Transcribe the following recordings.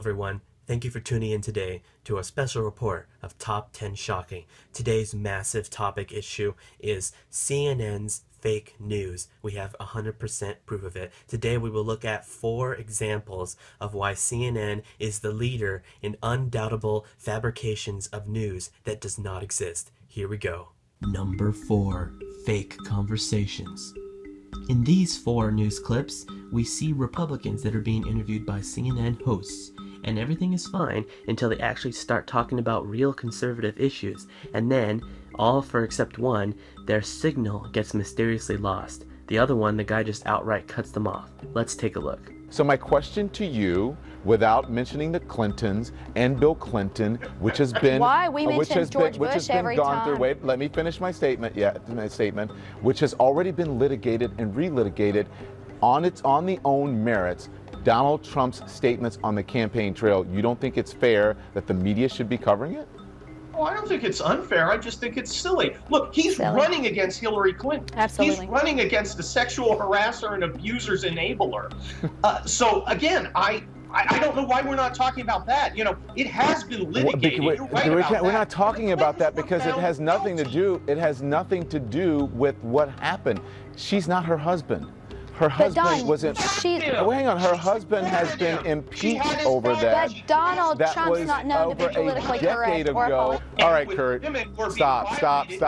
everyone. Thank you for tuning in today to a special report of Top 10 Shocking. Today's massive topic issue is CNN's fake news. We have 100% proof of it. Today we will look at 4 examples of why CNN is the leader in undoubtable fabrications of news that does not exist. Here we go. Number 4. Fake conversations. In these 4 news clips, we see Republicans that are being interviewed by CNN hosts, and everything is fine until they actually start talking about real conservative issues, and then, all for except one, their signal gets mysteriously lost. The other one, the guy just outright cuts them off. Let's take a look. So my question to you, without mentioning the Clintons and Bill Clinton, which has been why we mention George Bush every time. Wait, let me finish my statement. Which has already been litigated and relitigated on the own merits. Donald Trump's statements on the campaign trail. You don't think it's fair that the media should be covering it? Oh, I don't think it's unfair. I just think it's silly. Look, he's running against Hillary Clinton. Absolutely. He's running against a sexual harasser and abuser's enabler. So again, I don't know why we're not talking about that. You know, it has been litigated. You're right about that. We're not talking about that because it has nothing to do. It has nothing to do with what happened. She's not her husband. Her husband wasn't. Hang on. Her husband has been impeached over that. But Donald Trump's not known to be politically correct. All right, Kurt. Stop. That's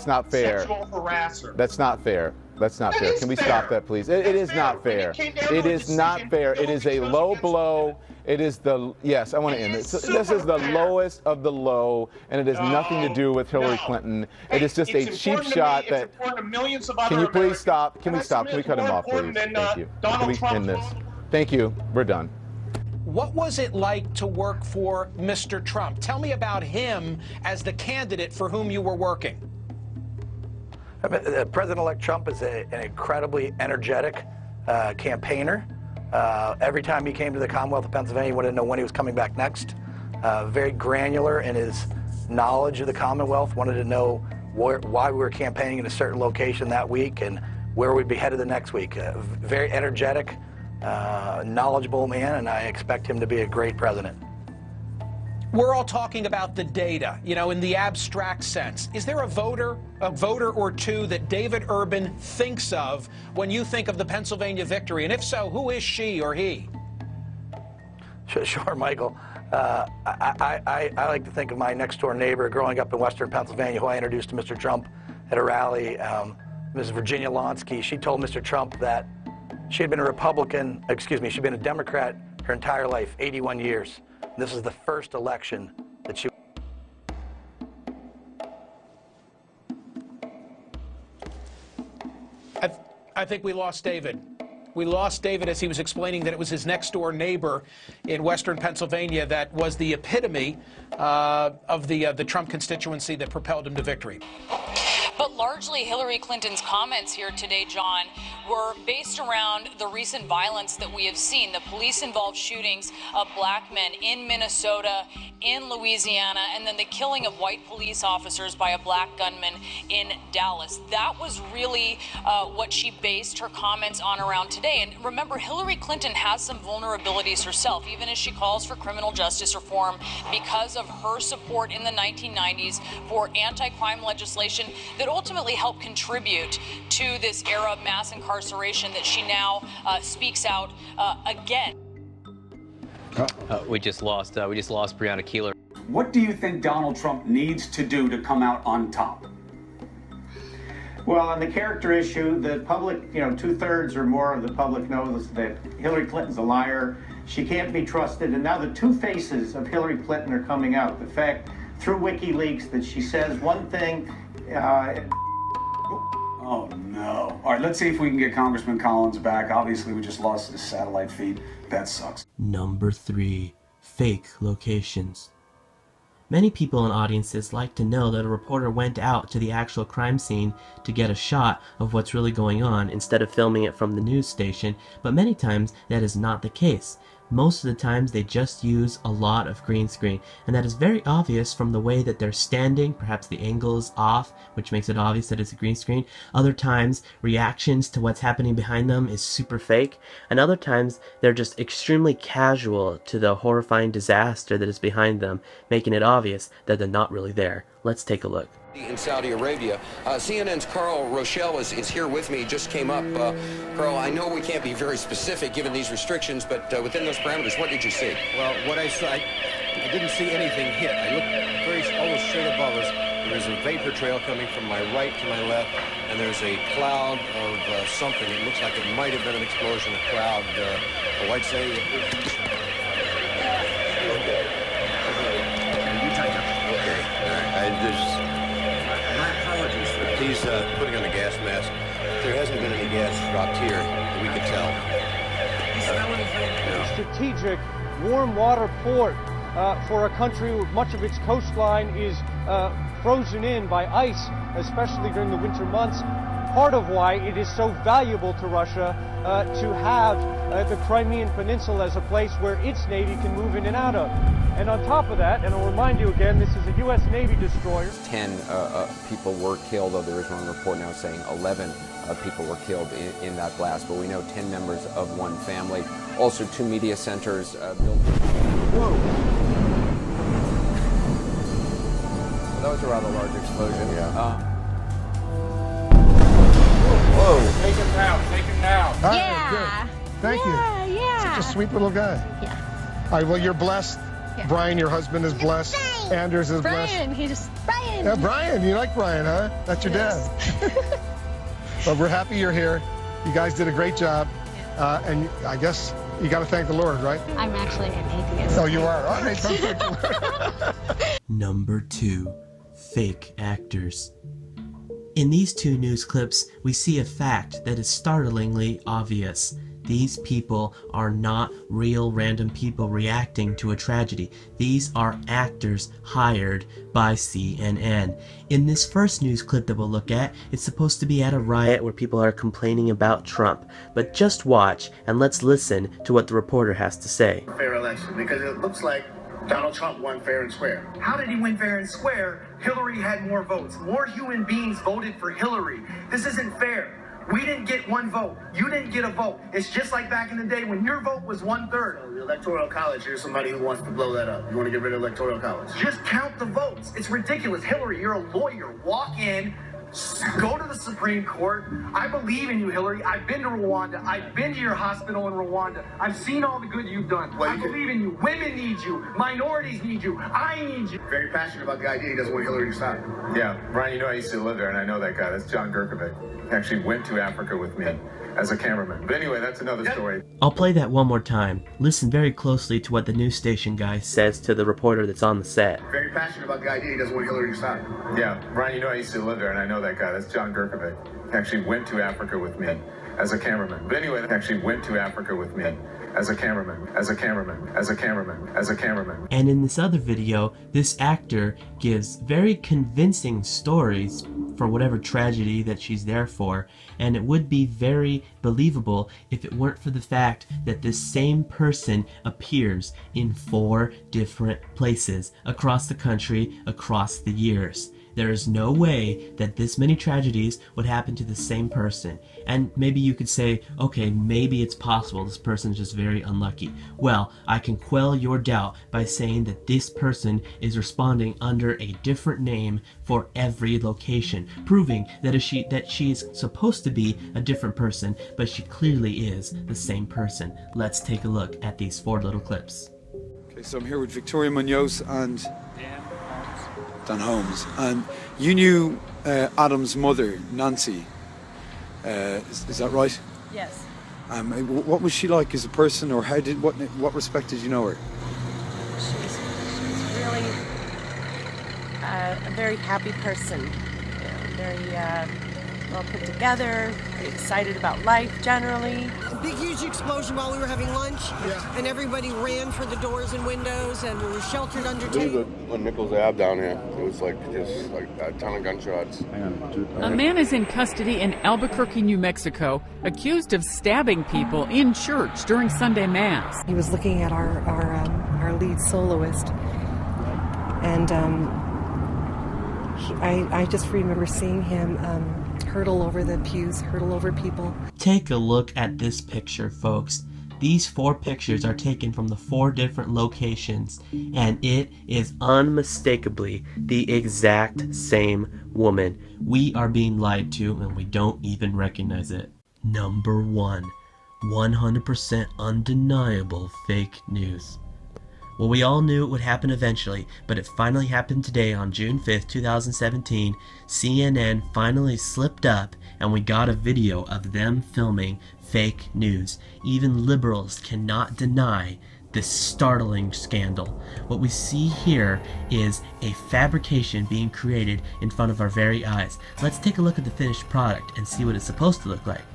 not fair. That's not fair. That's not fair. Can we stop that, please? It is not fair. It is not fair. It is a low blow. It is yes, I want to end this. This is the lowest of the low, and it has nothing to do with Hillary Clinton. It is just a cheap shot that. Can you please stop? Can we stop? Can we cut him off, please? Thank you. Can we end this? Thank you. We're done. What was it like to work for Mr. Trump? Tell me about him as the candidate for whom you were working. President-elect Trump is an incredibly energetic campaigner. Every time he came to the Commonwealth of Pennsylvania, he wanted to know when he was coming back next. Very granular in his knowledge of the Commonwealth, wanted to know why we were campaigning in a certain location that week and where we'd be headed the next week. Very energetic, knowledgeable man, and I expect him to be a great president. We're all talking about the data, you know, in the abstract sense. Is there a voter or two that David Urban thinks of when you think of the Pennsylvania victory? And if so, who is she or he? Sure, Michael. I like to think of my next-door neighbor growing up in western Pennsylvania, who I introduced to Mr. Trump at a rally, Ms. Virginia Lonsky. She told Mr. Trump that she had been she'd been a Democrat her entire life, 81 years. This is the first election that she... I think we lost David. We lost David as he was explaining that it was his next-door neighbor in western Pennsylvania that was the epitome of the Trump constituency that propelled him to victory. But largely, Hillary Clinton's comments here today, John, were based around the recent violence that we have seen, the police-involved shootings of black men in Minnesota, in Louisiana, and then the killing of white police officers by a black gunman in Dallas. That was really what she based her comments on around today. And remember, Hillary Clinton has some vulnerabilities herself, even as she calls for criminal justice reform because of her support in the 1990s for anti-crime legislation that ultimately helped contribute to this era of mass incarceration that she now speaks out again. We just lost Breonna Keeler. What do you think Donald Trump needs to do to come out on top? Well, on the character issue, the public, 2/3 or more of the public knows that Hillary Clinton's a liar. She can't be trusted. And now the two faces of Hillary Clinton are coming out. The fact through WikiLeaks that she says one thing. Oh, no. All right, let's see if we can get Congressman Collins back. Obviously, we just lost his satellite feed. That sucks. Number 3. Fake locations. Many people in audiences like to know that a reporter went out to the actual crime scene to get a shot of what's really going on instead of filming it from the news station, but many times that is not the case. Most of the times they just use a lot of green screen, and that is very obvious from the way that they're standing. Perhaps the angle is off, which makes it obvious that it's a green screen. Other times, reactions to what's happening behind them is super fake, and other times they're just extremely casual to the horrifying disaster that is behind them, making it obvious that they're not really there. Let's take a look. In Saudi Arabia. CNN's Carl Rochelle is here with me, just came up. Carl, I know we can't be very specific given these restrictions, but within those parameters, what did you see? Well, what I saw, I didn't see anything hit. I looked almost straight above us. There's a vapor trail coming from my right to my left, and there's a cloud of something. It looks like it might have been an explosion, a cloud. I'd say... He's putting on a gas mask. There hasn't been any gas dropped here that we could tell. Strategic warm water port for a country with much of its coastline is frozen in by ice, especially during the winter months. Part of why it is so valuable to Russia to have the Crimean Peninsula as a place where its Navy can move in and out of. And on top of that, and I'll remind you again, this is a U.S. Navy destroyer. 10 people were killed, though there is one report now saying 11 people were killed in that blast, but we know 10 members of one family. Also, 2 media centers built. Whoa! Well, that was a rather large explosion. Yeah. Whoa! Take him down, take him down. Yeah. Good. Thank you. Yeah. Such a sweet little guy. Yeah. All right, well, you're blessed. Yeah. Brian, your husband, is blessed. Anders is blessed. Brian. Yeah, Brian. You like Brian, huh? That's your dad. But we're happy you're here. You guys did a great job. And I guess you got to thank the Lord, right? I'm actually an atheist. Oh, you are? All right, don't thank the Lord. Number 2. Fake actors. In these 2 news clips, we see a fact that is startlingly obvious. These people are not real random people reacting to a tragedy. These are actors hired by CNN. In this first news clip that we'll look at, it's supposed to be at a riot where people are complaining about Trump. But just watch and let's listen to what the reporter has to say. Fair election, because it looks like Donald Trump won fair and square. How did he win fair and square? Hillary had more votes. More human beings voted for Hillary. This isn't fair. We didn't get one vote. You didn't get a vote. It's just like back in the day when your vote was 1/3. The Electoral College, here's somebody who wants to blow that up. You want to get rid of Electoral College? Just count the votes. It's ridiculous. Hillary, you're a lawyer. Walk in, go to the Supreme Court. I believe in you, Hillary. I've been to Rwanda. I've been to your hospital in Rwanda. I've seen all the good you've done. I believe in you. Women need you. Minorities need you. I need you. Very passionate about the idea he doesn't want Hillary to stop. Yeah, Brian, you know I used to live there, and I know that guy. That's John Gurkovic. He actually went to Africa with me as a cameraman. But anyway, that's another story. I'll play that one more time. Listen very closely to what the news station guy says to the reporter that's on the set. Very passionate about the idea he doesn't want Hillary to stop. Yeah, Brian, you know I used to live there, and I know that guy. That's John Gurkovic. He actually went to Africa with me as a cameraman. But anyway, he actually went to Africa with me as a cameraman, as a cameraman, as a cameraman, as a cameraman. And in this other video, this actor gives very convincing stories for whatever tragedy that she's there for, and it would be very believable if it weren't for the fact that this same person appears in 4 different places across the country, across the years. There is no way that this many tragedies would happen to the same person. And maybe you could say, okay, maybe it's possible this person's just very unlucky. Well, I can quell your doubt by saying that this person is responding under a different name for every location, proving that she is supposed to be a different person, but she clearly is the same person. Let's take a look at these 4 little clips. Okay, so I'm here with Victoria Munoz and Dan Holmes, and you knew Adam's mother, Nancy. Is that right? Yes. What was she like as a person, or what respect did you know her? She's really a very happy person, very well put together, pretty excited about life generally. A big, huge explosion while we were having lunch, and everybody ran for the doors and windows, and we were sheltered under tape. On Nichols Ave down here, it was like just like a ton of gunshots. A man is in custody in Albuquerque, New Mexico, accused of stabbing people in church during Sunday Mass. He was looking at our lead soloist, and I just remember seeing him hurtle over the pews, hurtle over people. Take a look at this picture, folks. These 4 pictures are taken from the 4 different locations, and it is unmistakably the exact same woman. We are being lied to, and we don't even recognize it. Number 1, 100% undeniable fake news. Well, we all knew it would happen eventually, but it finally happened today on June 5th, 2017. CNN finally slipped up, and we got a video of them filming fake news. Even liberals cannot deny this startling scandal. What we see here is a fabrication being created in front of our very eyes. Let's take a look at the finished product and see what it's supposed to look like.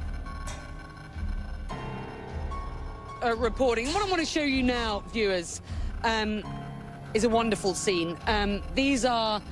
Reporting. What I want to show you now, viewers, is a wonderful scene. These are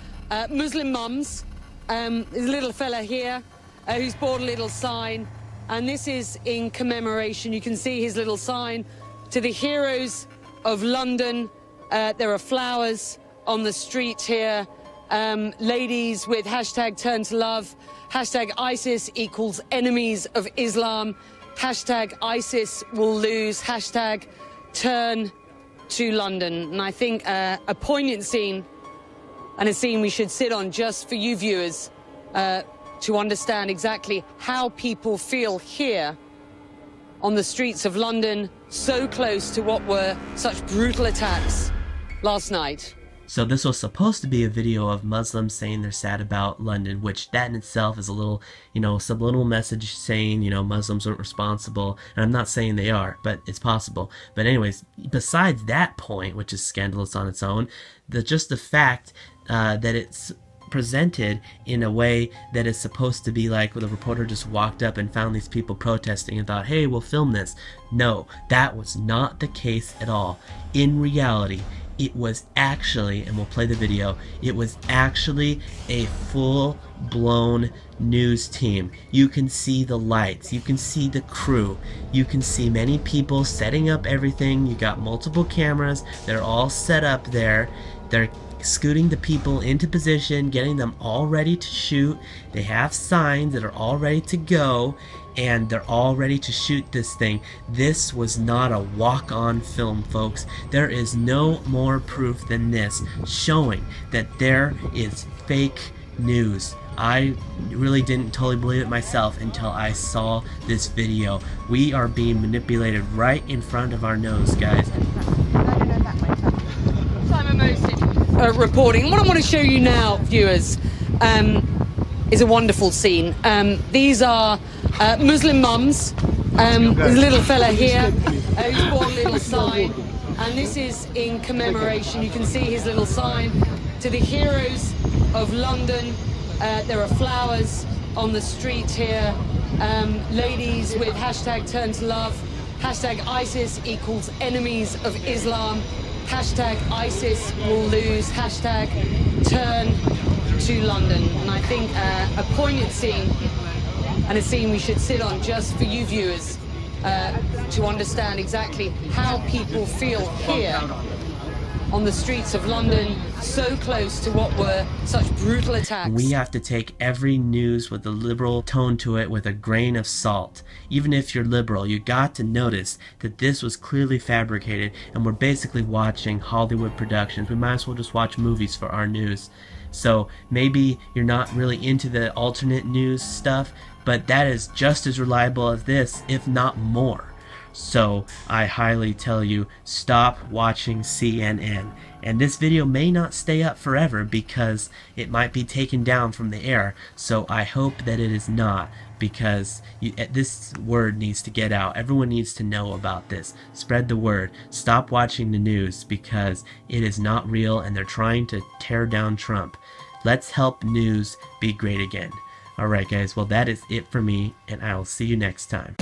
Muslim mums. There's a little fella here who's bought a little sign, and this is in commemoration. You can see his little sign to the heroes of London. There are flowers on the street here. Ladies with hashtag turn to love, hashtag ISIS equals enemies of Islam, hashtag ISIS will lose, hashtag turn to London. And I think a poignant scene, and a scene we should sit on just for you viewers to understand exactly how people feel here on the streets of London, so close to what were such brutal attacks last night. So this was supposed to be a video of Muslims saying they're sad about London, which that in itself is a little, subliminal message saying, Muslims weren't responsible. And I'm not saying they are, but it's possible. But anyways, besides that point, which is scandalous on its own, just the fact that it's presented in a way that is supposed to be like, well, the reporter just walked up and found these people protesting and thought, hey, we'll film this. No, that was not the case at all. In reality, it was actually, and we'll play the video, it was actually a full-blown news team. You can see the lights, you can see the crew, you can see many people setting up everything. You got multiple cameras, they're all set up there. They're scooting the people into position, getting them all ready to shoot. They have signs that are all ready to go, and they're all ready to shoot this thing. This was not a walk-on film, folks. There is no more proof than this, showing that there is fake news. I really didn't totally believe it myself until I saw this video. We are being manipulated right in front of our nose, guys. Reporting. What I want to show you now, viewers, is a wonderful scene. These are Muslim mums. There's a little fella here who's bought a little sign, and this is in commemoration. You can see his little sign to the heroes of London. There are flowers on the street here. Ladies with hashtag turn to love, hashtag ISIS equals enemies of Islam, hashtag ISIS will lose, hashtag turn to London. And I think a poignant scene, and a scene we should sit on just for you viewers to understand exactly how people feel here on the streets of London, so close to what were such brutal attacks. We have to take every news with a liberal tone to it with a grain of salt. Even if you're liberal, you got to notice that this was clearly fabricated, and we're basically watching Hollywood productions. We might as well just watch movies for our news. So maybe you're not really into the alternate news stuff, but that is just as reliable as this, if not more. So I highly tell you, stop watching CNN. And this video may not stay up forever because it might be taken down from the air. So I hope that it is not, because this word needs to get out. Everyone needs to know about this. Spread the word. Stop watching the news because it is not real and they're trying to tear down Trump. Let's help news be great again. Alright guys, well that is it for me, and I'll see you next time.